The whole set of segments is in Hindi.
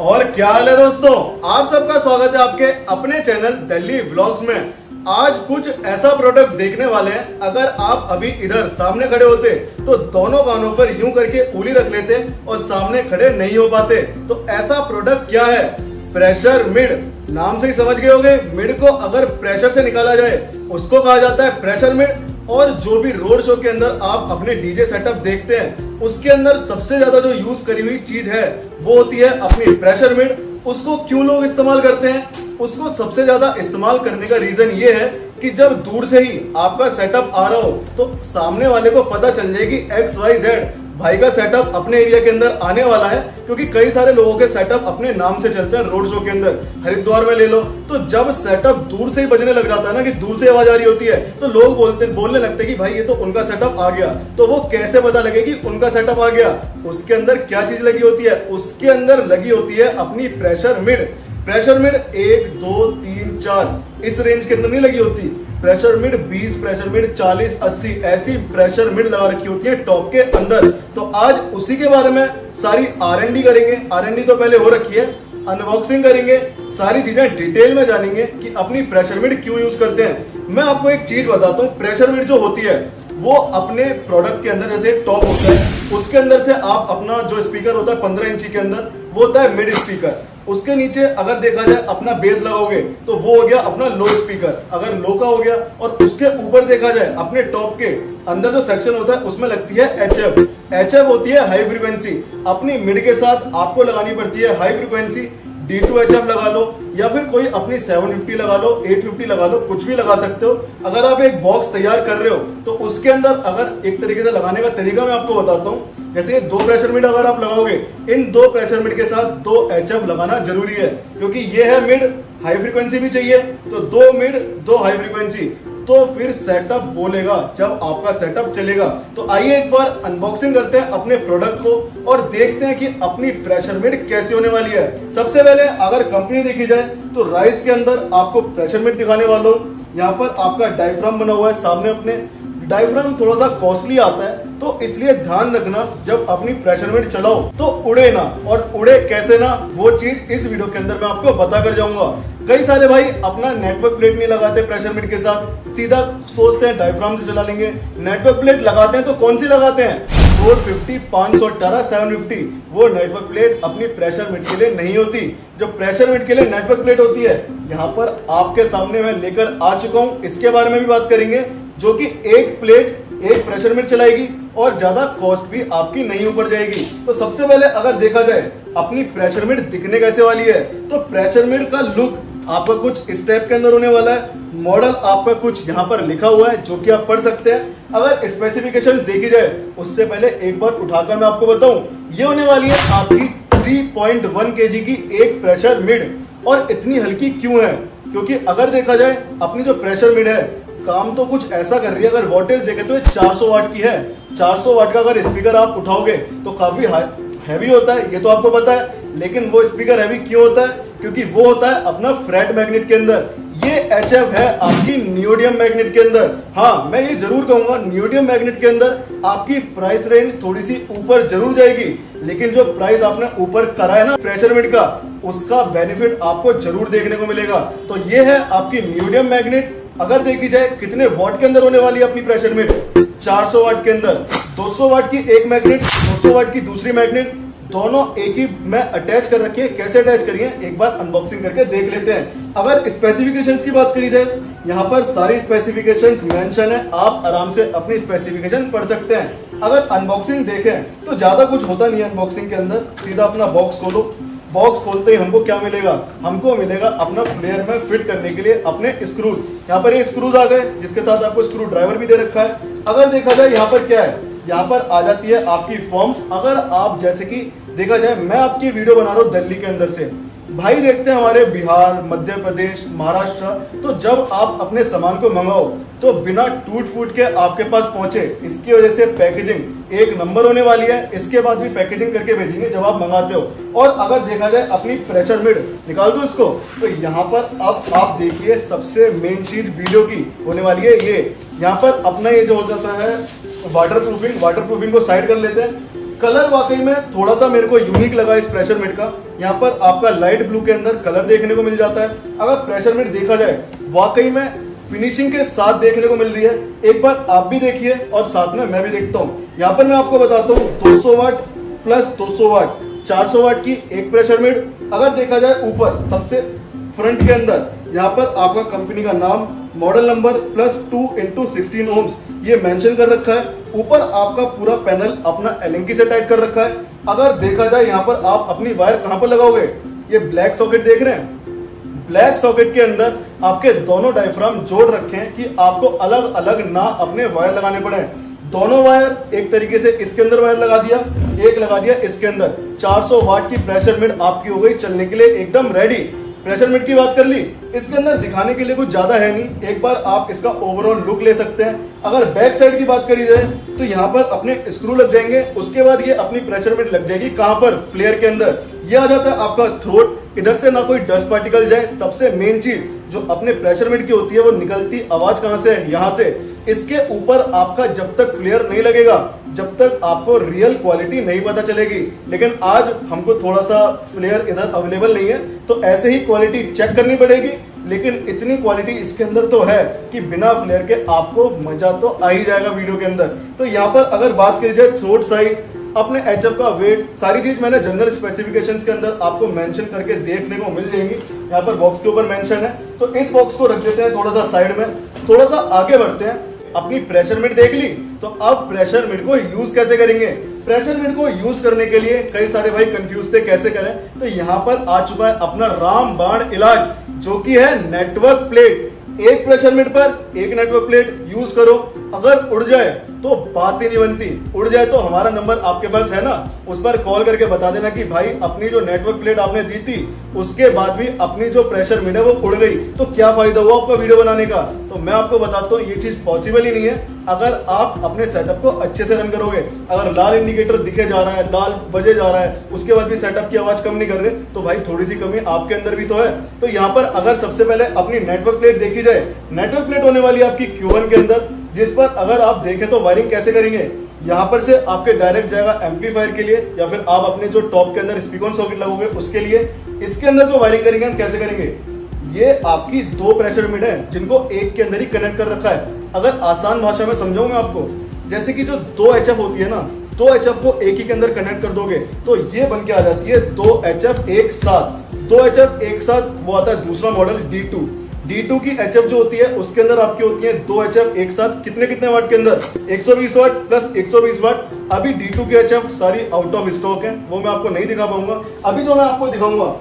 और क्या हाल है दोस्तों, आप सबका स्वागत है आपके अपने चैनल दिल्ली व्लॉग्स में। आज कुछ ऐसा प्रोडक्ट देखने वाले हैं, अगर आप अभी इधर सामने खड़े होते तो दोनों कानों पर यूं करके उंगली रख लेते और सामने खड़े नहीं हो पाते। तो ऐसा प्रोडक्ट क्या है? Pressure mid. नाम से ही समझ गए होंगे, मिड को अगर प्रेशर से निकाला जाए उसको कहा जाता है प्रेशर मिड। और जो भी रोड शो के अंदर आप अपने डीजे सेटअप देखते हैं उसके अंदर सबसे ज्यादा जो यूज करी हुई चीज है वो होती है अपनी प्रेशर मिड। उसको क्यों लोग इस्तेमाल करते हैं? उसको सबसे ज्यादा इस्तेमाल करने का रीजन ये है कि जब दूर से ही आपका सेटअप आ रहा हो तो सामने वाले को पता चल जाएगी XYZ भाई का सेटअप अपने एरिया के अंदर आने वाला है। क्योंकि कई सारे लोगों के सेटअप अपने नाम से चलते हैं रोड शो के अंदर। हरिद्वार में ले लो तो जब सेटअप दूर से ही बजने लग जाता है ना, कि दूर से आवाज आ रही होती है, तो लोग बोलने लगते हैं कि भाई ये तो उनका सेटअप आ गया। तो वो कैसे पता लगे कि उनका सेटअप आ गया? उसके अंदर क्या चीज लगी होती है? उसके अंदर लगी होती है अपनी प्रेशर मिड। प्रेशर मिड 1, 2, 3, 4 इस रेंज के अंदर नहीं लगी होती। प्रेशर मिड 20, प्रेशर मिड 40, 80 ऐसी प्रेशर मिड लगा रखी होती है टॉप के अंदर। तो आज उसी के बारे में सारी R&D करेंगे। R&D तो पहले हो रखी है, अनबॉक्सिंग करेंगे, सारी चीजें डिटेल में जानेंगे कि अपनी प्रेशर मिड क्यों यूज करते हैं। मैं आपको एक चीज बताता हूँ, प्रेशर मिड जो होती है वो अपने प्रोडक्ट के अंदर जैसे टॉप होता है उसके अंदर से आप अपना जो स्पीकर होता है 15 इंची के अंदर वो होता है मिड स्पीकर। उसके नीचे अगर देखा जाए अपना बेस लगाओगे तो वो हो गया अपना लो स्पीकर, अगर लो का हो गया। और उसके ऊपर देखा जाए अपने टॉप के अंदर जो सेक्शन होता है उसमें लगती है HF। HF होती है हाई फ्रीक्वेंसी। अपनी मिड के साथ आपको लगानी पड़ती है हाई फ्रीक्वेंसी। D2HF लगा लो या फिर कोई अपनी 750 लगा लो, 850 लगा लो, कुछ भी लगा सकते हो। अगर आप एक बॉक्स तैयार कर रहे हो तो उसके अंदर अगर एक तरीके से लगाने का तरीका मैं आपको बताता हूँ। जैसे ये 2 प्रेशर मिड अगर आप लगाओगे, इन 2 प्रेशर मिड के साथ 2 HF लगाना जरूरी है। क्योंकि ये है मिड, हाई फ्रीक्वेंसी भी चाहिए, तो 2 मिड 2 हाई फ्रीक्वेंसी, तो फिर सेटअप बोलेगा जब आपका सेटअप चलेगा। तो आइए एक बार अनबॉक्सिंग करते हैं अपने प्रोडक्ट को और देखते हैं कि अपनी प्रेशर मिड कैसी होने वाली है। सबसे पहले अगर कंपनी देखी जाए तो राइस के अंदर आपको प्रेशर मिड दिखाने वाला हूं। यहाँ पर आपका डायफ्राम बना हुआ है सामने। अपने डायफ्राम थोड़ा सा कॉस्टली आता है तो इसलिए ध्यान रखना जब अपनी प्रेशर मिड चलाओ तो उड़े ना, और उड़े कैसे ना वो चीज इस वीडियो के अंदर मैं आपको बता कर जाऊंगा। कई सारे भाई अपना नेटवर्क प्लेट नहीं लगाते प्रेशर मिड के साथ, सीधा सोचते हैं डायफ्राम से चला लेंगे। नेटवर्क प्लेट लगाते हैं तो कौन सी लगाते हैं? 450, 518, 750। वो नेटवर्क प्लेट अपनी प्रेशर मिड के लिए नहीं होती। जो प्रेशर मिड के लिए नेटवर्क प्लेट होती है यहाँ पर आपके सामने मैं लेकर आ चुका हूँ। इसके बारे में भी बात करेंगे, जो कि एक प्लेट एक प्रेशर मिड चलाएगी और ज्यादा कॉस्ट भी आपकी नहीं ऊपर जाएगी। तो सबसे पहले अगर देखा जाए अपनी प्रेशर मिड दिखने कैसे वाली है, तो प्रेशर मिड का लुक आपका कुछ इस टाइप के अंदर होने वाला है। मॉडल आपका कुछ यहाँ पर लिखा हुआ है जो कि आप पढ़ सकते हैं। अगर स्पेसिफिकेशन देखी जाए उससे पहले एक बार उठाकर मैं आपको बताऊं, ये होने वाली है आपकी 3.1 kg की एक प्रेशर मिड। और इतनी हल्की क्यों है? क्योंकि अगर देखा जाए अपनी जो प्रेशर मिड है काम तो कुछ ऐसा कर रही है। अगर वोल्टेज देखें तो ये 400 वाट की है। 400 वाट का अगर स्पीकर आप उठाओगे तो काफी हैवी होता है, ये तो आपको पता है। लेकिन वो स्पीकर हैवी क्यों होता है? क्योंकि वो होता है अपना फ्रेट मैग्नेट के अंदर। ये HF है आपकी नियोडियम मैग्नेट के अंदर। हाँ, मैं ये जरूर कहूंगा नियोडियम मैग्नेट के अंदर आपकी प्राइस रेंज थोड़ी सी ऊपर जरूर जाएगी, लेकिन जो प्राइस आपने ऊपर करा है ना प्रेशर मिड का, उसका बेनिफिट आपको जरूर देखने को मिलेगा। तो ये है आपकी नियोडियम मैग्नेट। अगर देखी जाए कितने वॉट के अंदर होने वाली है अपनी प्रेशर मिड, 400 वाट के अंदर। 200 वाट की एक मैग्नेट, 200 वाट की दूसरी मैग्नेट, दोनों एक ही में अटैच कर रखी है। कैसे अटैच करिए एक बार अनबॉक्सिंग करके देख लेते हैं। अगर स्पेसिफिकेशंस की बात करी जाए, यहाँ पर सारी स्पेसिफिकेशंस मेंशन है, आप आराम से अपनी स्पेसिफिकेशन पढ़ सकते हैं। अगर अनबॉक्सिंग देखें तो ज्यादा कुछ होता नहीं है अनबॉक्सिंग के अंदर। सीधा अपना बॉक्स खोलो, बॉक्स खोलते ही हमको क्या मिलेगा? हमको मिलेगा अपना फ्लेयर में फिट करने के लिए अपने स्क्रूज। यहाँ पर ये स्क्रूज आ गए जिसके साथ आपको स्क्रू ड्राइवर भी दे रखा है। अगर देखा जाए यहाँ पर क्या है, यहाँ पर आ जाती है आपकी फॉर्म। अगर आप जैसे कि देखा जाए मैं आपकी वीडियो बना रहा हूँ दिल्ली के अंदर से, भाई देखते हैं हमारे बिहार, मध्य प्रदेश, महाराष्ट्र, तो जब आप अपने सामान को मंगाओ तो बिना टूट फूट के आपके पास पहुंचे। इसकी वजह से पैकेजिंग एक नंबर होने वाली है। इसके बाद भी पैकेजिंग करके भेजेंगे जब आप मंगाते हो। और अगर देखा जाए अपनी प्रेशर मिड निकाल दो इसको, तो यहाँ पर अब आप देखिए सबसे मेन चीज वीडियो की होने वाली है। ये यहाँ पर अपना ये जो हो जाता है वाटर प्रूफिंग को साइड कर लेते हैं। कलर वाकई में थोड़ा सा मेरे को यूनिक लगा इस प्रेशर मिट का। यहाँ पर आपका लाइट ब्लू के अंदर कलर देखने को मिल जाता है। अगर प्रेशर मिट देखा जाए वाकई में फिनिशिंग के साथ देखने को मिल रही है। एक बार आप भी देखिए और साथ में मैं भी देखता हूँ। यहाँ पर मैं आपको बताता हूँ 200 वाट प्लस 200 वाट 400 वाट की एक प्रेशर मिट। अगर देखा जाए ऊपर सबसे फ्रंट के अंदर यहाँ पर आपका कंपनी का नाम, model number plus 2x16 ohms ये मेंशन कर रखा है। ऊपर आपका पूरा पैनल अपना एलेंकी से टाइट कर रखा है। अगर देखा जाए यहाँ पर आप अपनी वायर कहां पर लगाओगे, ये ब्लैक सॉकेट देख रहे हैं, ब्लैक सॉकेट के अंदर आपके दोनों डायफ्राम जोड़ रखे हैं कि आपको अलग अलग ना अपने वायर लगाने पड़े। दोनों वायर एक तरीके से इसके अंदर वायर लगा दिया, एक लगा दिया इसके अंदर। 400 वाट की प्रेशर मिट आपकी हो गई चलने के लिए एकदम रेडी। प्रेशर मिट की बात कर ली, इसके अंदर दिखाने के लिए कुछ ज्यादा है नहीं। एक बार आप इसका ओवरऑल लुक ले सकते हैं। अगर बैक साइड की बात करी जाए तो यहाँ पर अपने स्क्रू लग जाएंगे, उसके बाद ये अपनी प्रेशर मिट लग जाएगी कहां पर, फ्लेयर के अंदर। ये आ जाता है आपका थ्रोट, इधर से ना कोई डस्ट पार्टिकल जाए। सबसे मेन चीज जो अपने प्रेशर मिट की होती है वो निकलती आवाज कहां से है, यहाँ से। इसके ऊपर आपका जब तक फ्लेयर नहीं लगेगा, जब तक आपको रियल क्वालिटी नहीं पता चलेगी। लेकिन आज हमको थोड़ा सा फ्लेयर इधर अवेलेबल नहीं है तो ऐसे ही क्वालिटी चेक करनी पड़ेगी। लेकिन इतनी क्वालिटी इसके अंदर तो है कि बिना फ्लेयर के आपको मजा तो आ ही जाएगा वीडियो के अंदर। तो यहाँ पर अगर बात करी जाए थ्रोट साइज, अपने एचएफ का वेट, सारी चीज मैंने जनरल स्पेसिफिकेशंस के अंदर आपको मेंशन करके देखने को मिल जाएंगी। यहाँ पर बॉक्स के ऊपर मेंशन है तो इस बॉक्स को रख देते हैं थोड़ा सा साइड में, थोड़ा सा आगे बढ़ते हैं। अपनी प्रेशर मिट देख ली तो अब प्रेशर मिट को यूज कैसे करेंगे। प्रेशर मिट को यूज करने के लिए कई सारे भाई कंफ्यूज थे कैसे करें, तो यहाँ पर आ चुका है अपना रामबाण इलाज जो कि है नेटवर्क प्लेट। एक प्रेशर मिट पर एक नेटवर्क प्लेट यूज करो। अगर उड़ जाए तो बात ही नहीं बनती। उड़ जाए तो हमारा नंबर आपके पास है ना, उस पर कॉल करके बता देना कि भाई अपनी जो नेटवर्क प्लेट आपने दी थी उसके बाद भी अपनी जो प्रेशर मिट है वो उड़ गई, तो क्या फायदा हुआ आपका वीडियो बनाने का। तो मैं आपको बताता हूँ ये चीज पॉसिबल ही नहीं है अगर आप अपने सेटअप को अच्छे से रन करोगे। अगर लाल इंडिकेटर दिखे जा रहा है, लाल बजे जा रहा है, उसके बाद भी सेटअप की आवाज कम नहीं कर रहे, तो भाई थोड़ी सी कमी आपके अंदर भी तो है। तो यहाँ पर अगर सबसे पहले अपनी नेटवर्क प्लेट देखी जाए, नेटवर्क प्लेट होने वाली है आपकी Q1 के अंदर, जिस पर अगर आप देखें तो वायरिंग कैसे करेंगे। यहाँ पर से आपके डायरेक्ट जाएगा एम्पलीफायर के लिए या फिर आप अपने जो टॉप के अंदर स्पीकर सॉकेट लगोगे उसके लिए। इसके अंदर जो वायरिंग करेंगे हम कैसे करेंगे, ये आपकी दो प्रेशर मिट है जिनको एक के अंदर ही कनेक्ट कर रखा है। अगर आसान भाषा में समझाऊंगा आपको, जैसे कि जो दो HF होती है ना, दो HF को एक ही के अंदर कनेक्ट कर दोगे तो ये बन के आ जाती है दो HF एक साथ। दो HF एक साथ वो आता है दूसरा मॉडल D2। D2 की HF जो होती है उसके अंदर आपकी होती है दो HF एक साथ कितने कितने वाट के अंदर, 120 वाट प्लस 120 वाट। अभी D2 की HF सारी आउट ऑफ स्टॉक है, वो मैं आपको नहीं दिखा पाऊंगा। अभी जो मैं आपको दिखाऊंगा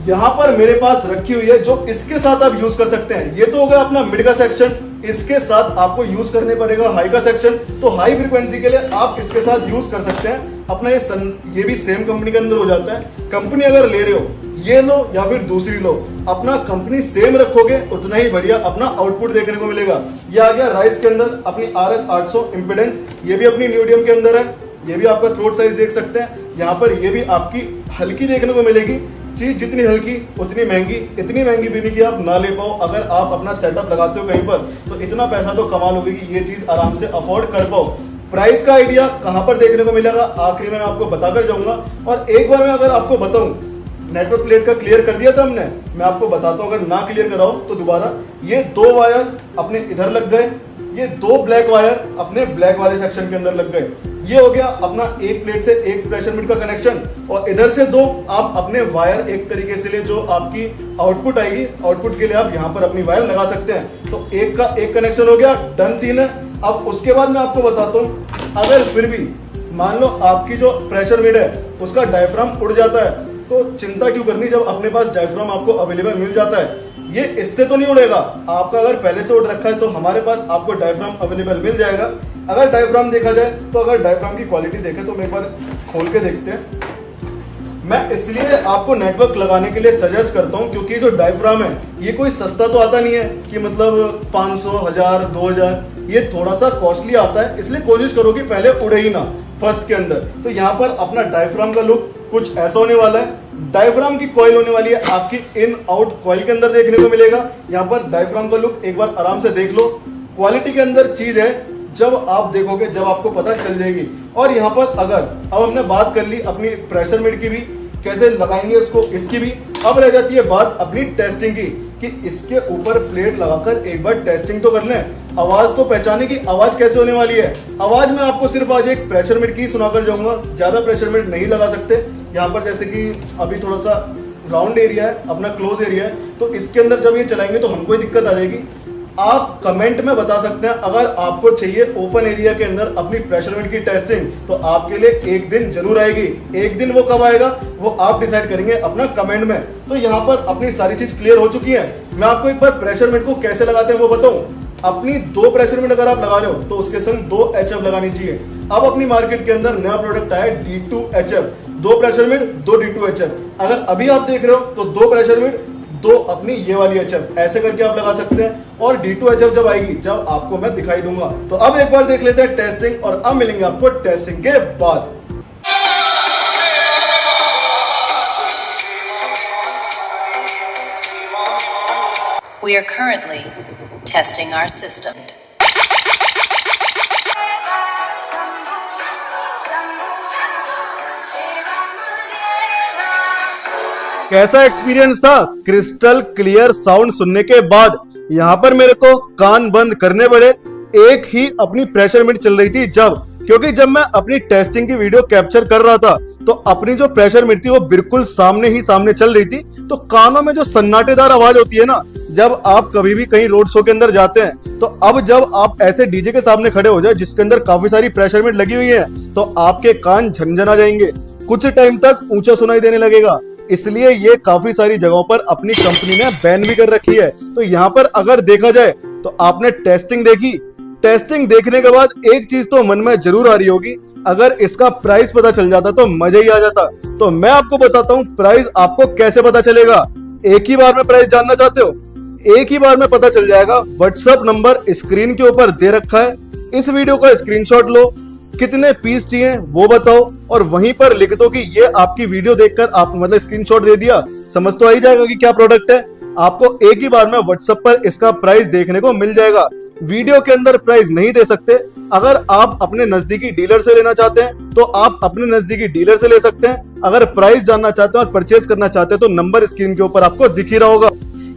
यहाँ पर मेरे पास रखी हुई है जो इसके साथ आप यूज कर सकते हैं। ये तो हो गया अपना मिड का सेक्शन, इसके साथ आपको यूज करने पड़ेगा हाई का सेक्शन। तो हाई फ्रीक्वेंसी के लिए आप इसके साथ यूज कर सकते हैं अपना ये भी सेम कंपनी के अंदर हो जाता है। कंपनी अगर ले रहे हो ये लो या फिर दूसरी लो, अपना कंपनी सेम रखोगे उतना ही बढ़िया अपना आउटपुट देखने को मिलेगा। ये आ गया राइस के अंदर अपनी RS 800 इम्पीडेंस, ये भी अपनी मीडियम के अंदर है। ये भी आपका थ्रोट साइज देख सकते हैं। यहाँ पर ये भी आपकी हल्की देखने को मिलेगी। चीज जितनी हल्की उतनी महंगी, इतनी महंगी भी नहीं कि आप ना ले पाओ। अगर आप अपना सेटअप लगाते हो कहीं पर तो इतना पैसा तो कमाल होगी कि ये चीज आराम से अफोर्ड कर पाओ। प्राइस का आइडिया कहां पर देखने को मिलेगा आखिरी में मैं आपको बताकर जाऊंगा। और एक बार मैं अगर आपको बताऊं, नेटवर्क प्लेट का क्लियर कर दिया था हमने, मैं आपको बताता हूं अगर ना क्लियर कराओ तो दोबारा। ये दो वायर अपने इधर लग गए, ये दो ब्लैक वायर अपने ब्लैक वाले सेक्शन के अंदर लग गए। ये हो गया अपना एक प्लेट से एक प्रेशर मिट का कनेक्शन। और इधर से दो आप अपने वायर एक तरीके से ले, जो आपकी आउटपुट आएगी, आउटपुट के लिए आप यहाँ पर अपनी वायर लगा सकते हैं। तो एक का एक कनेक्शन हो गया, डन सीन है। अब उसके बाद मैं आपको बताता हूँ, अगर फिर भी मान लो आपकी जो प्रेशर मिट है उसका डायफ्राम उड़ जाता है तो चिंता क्यों करनी जब अपने पास डायफ्राम आपको अवेलेबल मिल जाता है। ये इससे तो नहीं उड़ेगा, आपका अगर पहले से उड़ रखा है तो हमारे पास आपको डायफ्राम अवेलेबल मिल जाएगा। अगर डायफ्राम देखा जाए तो अगर डायफ्राम की क्वालिटी देखें तो एक बार खोल के देखते हैं। मैं इसलिए आपको नेटवर्क लगाने के लिए सजेस्ट करता हूं क्योंकि जो डायफ्राम है ये कोई सस्ता तो आता नहीं है कि मतलब 500, 1000, 2000, ये थोड़ा सा कॉस्टली आता है। इसलिए कोशिश करो कि पहले उड़े ही ना फर्स्ट के अंदर। तो यहाँ पर अपना डायफ्राम का लुक कुछ ऐसा होने वाला है। डायफ्राम की कॉइल होने वाली है आपकी इन आउट कॉइल के अंदर देखने को मिलेगा। यहाँ पर डायफ्राम का लुक एक बार आराम से देख लो। क्वालिटी के अंदर चीज है जब आप देखोगे, जब आपको पता चल जाएगी। और यहाँ पर अगर अब हमने बात कर ली अपनी प्रेशर मीट की भी, कैसे लगाएंगे इसको, इसकी भी। अब रह जाती है बात अपनी टेस्टिंग की कि इसके ऊपर प्लेट लगाकर एक बार टेस्टिंग तो कर लें, आवाज तो पहचाने की आवाज कैसे होने वाली है। आवाज में आपको सिर्फ आज एक प्रेशर मीट की सुनाकर जाऊंगा, ज्यादा प्रेशर मीट नहीं लगा सकते। यहाँ पर जैसे कि अभी थोड़ा सा राउंड एरिया है, अपना क्लोज एरिया है, तो इसके अंदर जब ये चलाएंगे तो हमको ही दिक्कत आ जाएगी। आप कमेंट में बता सकते हैं अगर आपको चाहिए ओपन एरिया के अंदर अपनी प्रेशर मीट की टेस्टिंग, तो आपके लिए एक दिन जरूर आएगी। एक दिन वो कब आएगा वो आप डिसाइड करेंगे अपना कमेंट में। तो यहाँ पर अपनी सारी चीज क्लियर हो चुकी है। मैं आपको एक बार प्रेशर मीट को कैसे लगाते हैं वो बताऊं। अपनी 2 प्रेशर मीट अगर आप लगा रहे हो तो उसके संग 2 HF लगानी चाहिए। अब अपनी मार्केट के अंदर नया प्रोडक्ट आया है D2HF, 2 प्रेशर मीट 2 D2HF। अगर अभी आप देख रहे हो तो 2 प्रेशर मीट 2 अपनी ये वाली HF, ऐसे करके आप लगा सकते हैं। और D2HF जब आएगी, जब आपको मैं दिखाई दूंगा। तो अब एक बार देख लेते हैं टेस्टिंग, और अब मिलेंगे आपको टेस्टिंग के बाद। We are currently testing our system. कैसा एक्सपीरियंस था क्रिस्टल क्लियर साउंड सुनने के बाद। यहाँ पर मेरे को कान बंद करने पड़े, एक ही अपनी प्रेशर मीट चल रही थी क्योंकि जब मैं अपनी टेस्टिंग की वीडियो कैप्चर कर रहा था तो अपनी जो प्रेशर मीट थी वो बिल्कुल सामने ही सामने चल रही थी। तो कानों में जो सन्नाटेदार आवाज होती है ना, जब आप कभी भी कहीं रोड शो के अंदर जाते हैं, तो अब जब आप ऐसे डीजे के सामने खड़े हो जाए जिसके अंदर काफी सारी प्रेशर मीट लगी हुई है, तो आपके कान झनझना जाएंगे, कुछ टाइम तक ऊंचा सुनाई देने लगेगा। इसलिए ये काफी सारी जगहों पर अपनी कंपनी ने बैन भी कर रखी है। तो यहाँ पर अगर देखा जाए तो आपने टेस्टिंग देखी, टेस्टिंग देखने के बाद एक चीज तो मन में जरूर आ रही होगी, अगर इसका प्राइस पता चल जाता तो मजा ही आ जाता। तो मैं आपको बताता हूँ प्राइस आपको कैसे पता चलेगा। एक ही बार में प्राइस जानना चाहते हो? एक ही बार में पता चल जाएगा। व्हाट्सएप नंबर स्क्रीन के ऊपर दे रखा है, इस वीडियो का स्क्रीनशॉट लो, कितने पीस चाहिए वो बताओ, और वहीं पर लिख दो कि ये आपकी वीडियो देखकर आप मतलब स्क्रीनशॉट दे दिया, समझ तो आ ही जाएगा कि क्या प्रोडक्ट है। आपको एक ही बार में व्हाट्सएप पर इसका प्राइस देखने को मिल जाएगा। वीडियो के अंदर प्राइस नहीं दे सकते। अगर आप अपने नजदीकी डीलर से लेना चाहते हैं तो आप अपने नजदीकी डीलर से ले सकते हैं। अगर प्राइस जानना चाहते हैं और परचेज करना चाहते हैं तो नंबर स्क्रीन के ऊपर आपको दिख ही रहा होगा।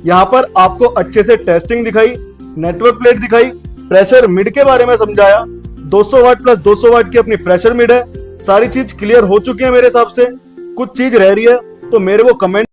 यहाँ पर आपको अच्छे से टेस्टिंग दिखाई, नेटवर्क प्लेट दिखाई, प्रेशर मिड के बारे में समझाया, 200 वाट प्लस 200 वाट की अपनी प्रेशर मिड है। सारी चीज क्लियर हो चुकी है मेरे हिसाब से। कुछ चीज रह रही है तो मेरे को कमेंट